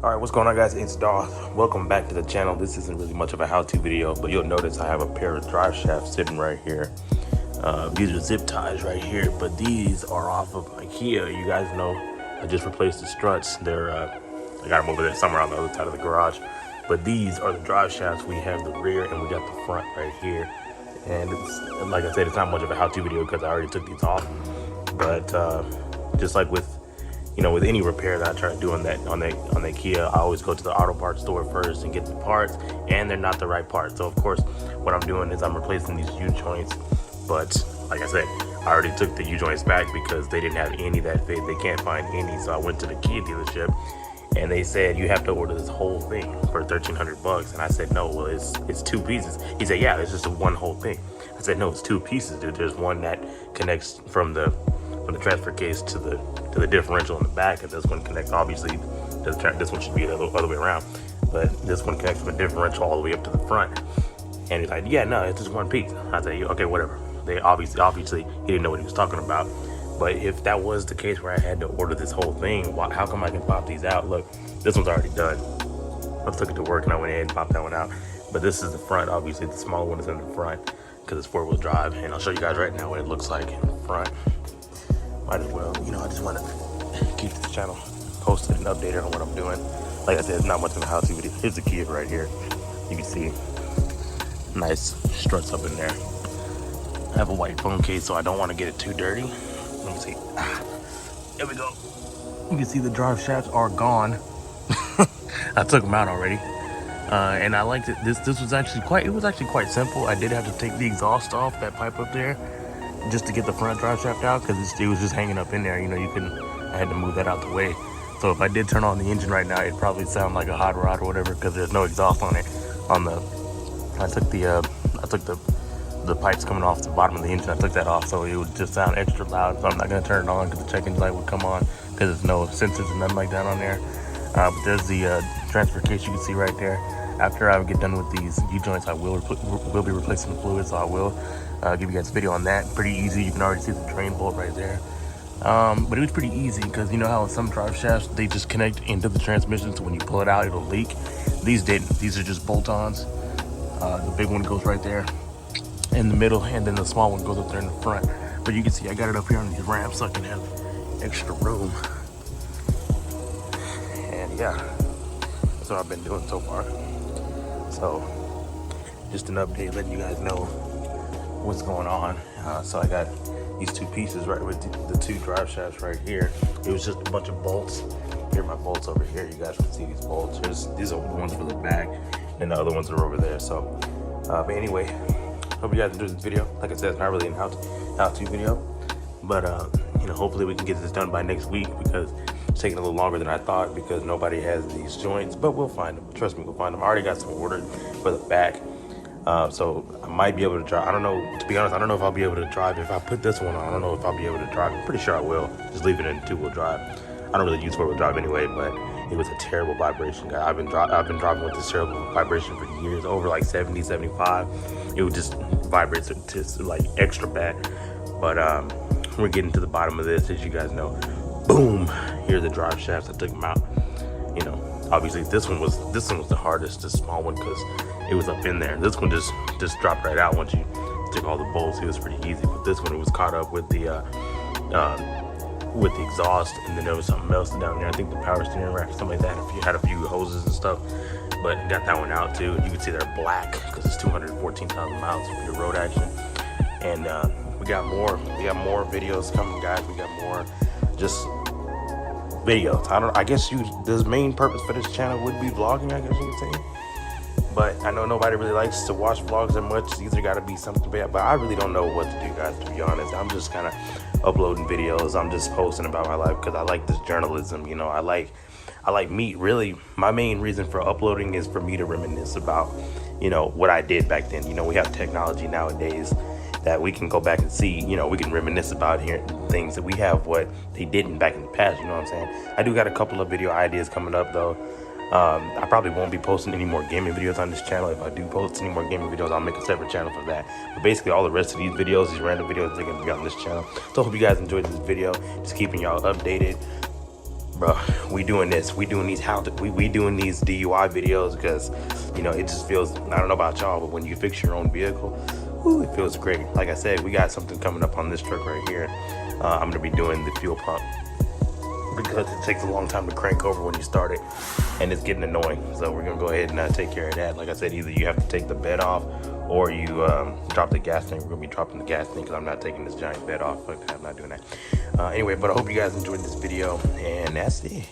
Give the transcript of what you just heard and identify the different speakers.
Speaker 1: Alright, what's going on, guys? It's Darth. Welcome back to the channel. This isn't really much of a how-to video, but you'll notice I have a pair of drive shafts sitting right here. These are zip ties right here, but these are off of IKEA. You guys know I just replaced the struts. I got them over there somewhere on the other side of the garage. But these are the drive shafts. We have the rear and we got the front right here. And it's, like I said, it's not much of a how-to video because I already took these off. But just like with any repair that I try to do on the Kia, I always go to the auto parts store first and get the parts, and they're not the right parts. So of course, what I'm doing is I'm replacing these U-joints, but like I said, I already took the U-joints back because they didn't have any that fit. They can't find any, so I went to the Kia dealership, and they said you have to order this whole thing for $1,300, and I said no. Well, it's two pieces. He said, yeah, it's just one whole thing. I said no, it's two pieces, dude. There's one that connects from the transfer case to the differential in the back, and this one connects, obviously this one should be the other way around, but this one connects from the differential all the way up to the front. And he's like, yeah, no, it's just one piece. I said, okay, whatever. They obviously he didn't know what he was talking about. But if that was the case where I had to order this whole thing, how come I can pop these out? Look, this one's already done. I took it to work and I went ahead and popped that one out. But this is the front. Obviously the smaller one is in the front because it's 4-wheel drive, and I'll show you guys right now what it looks like in the front. Might as well, I just want to keep this channel posted and updated on what I'm doing. Like I said, it's not much of a how-to video. Here's the Kia right here. You can see nice struts up in there. I have a white phone case, so I don't want to get it too dirty. Let me see. There we go. You can see the drive shafts are gone. I took them out already. And I liked it. This was actually quite simple. I did have to take the exhaust off, that pipe up there, just to get the front drive shaft out, because it was just hanging up in there. I had to move that out the way. So if I did turn on the engine right now, it'd probably sound like a hot rod or whatever, because there's no exhaust on it. I took the pipes coming off the bottom of the engine. I took that off, so it would just sound extra loud. So I'm not gonna turn it on because the check engine light would come on, because there's no sensors and nothing like that on there. But there's the transfer case you can see right there. After I get done with these U-joints, I will be replacing the fluid, so I will give you guys a video on that. Pretty easy. You can already see the drain bolt right there. But it was pretty easy because you know how some drive shafts, they just connect into the transmission, so when you pull it out, it'll leak. These didn't. These are just bolt-ons. The big one goes right there in the middle, and then the small one goes up there in the front. But you can see I got it up here on these ramps so I can have extra room. And yeah, that's what I've been doing so far. So just an update, letting you guys know what's going on. So I got these two pieces right with the two drive shafts right here. It was just a bunch of bolts. Here are my bolts over here. You guys can see these bolts. These are the ones for the back, and the other ones are over there. So but anyway, hope you guys enjoyed this video. Like I said, it's not really an how-to video, but hopefully we can get this done by next week, because it's taking a little longer than I thought because nobody has these joints, but we'll find them. Trust me, we'll find them. I already got some ordered for the back. So I might be able to drive. I don't know, to be honest, I don't know if I'll be able to drive. If I put this one on, I don't know if I'll be able to drive. I'm pretty sure I will. Just leave it in 2-wheel drive. I don't really use 4-wheel drive anyway, but it was a terrible vibration, guys. I've been driving with this terrible vibration for years, over like 70, 75. It would just vibrate to like extra bad. But we're getting to the bottom of this, as you guys know. Boom! Here are the drive shafts. I took them out. Obviously this one was the hardest, the small one, because it was up in there. This one just dropped right out once you took all the bolts. It was pretty easy. But this one, it was caught up with the exhaust, and then there was something else down there. I think the power steering rack or something like that. If you had a few hoses and stuff, but got that one out too. You can see they're black because it's 214,000 miles for your road action. And we got more videos coming, guys. We got more just videos. I guess the main purpose for this channel would be vlogging, I guess you could say. But I know nobody really likes to watch vlogs that much. It's either got to be something bad, but I really don't know what to do, guys, to be honest. I'm just kind of uploading videos. I'm just posting about my life because I like this journalism. I like me. Really, my main reason for uploading is for me to reminisce about, what I did back then. We have technology nowadays that we can go back and see, we can reminisce about here things that we have what they didn't back in the past, you know what I'm saying? I do got a couple of video ideas coming up though. I probably won't be posting any more gaming videos on this channel. If I do post any more gaming videos, I'll make a separate channel for that. But basically all the rest of these videos, these random videos, they're gonna be on this channel. So I hope you guys enjoyed this video. Just keeping y'all updated. Bro, we doing this. We doing these we doing these DUI videos because, you know, it just feels, I don't know about y'all, but when you fix your own vehicle, ooh, it feels great. Like I said, we got something coming up on this truck right here. I'm gonna be doing the fuel pump because it takes a long time to crank over when you start it, and it's getting annoying. So we're gonna go ahead and take care of that. Like I said, either you have to take the bed off or you drop the gas tank. We're gonna be dropping the gas tank because I'm not taking this giant bed off. I'm not doing that. Anyway, but I hope you guys enjoyed this video, and that's it.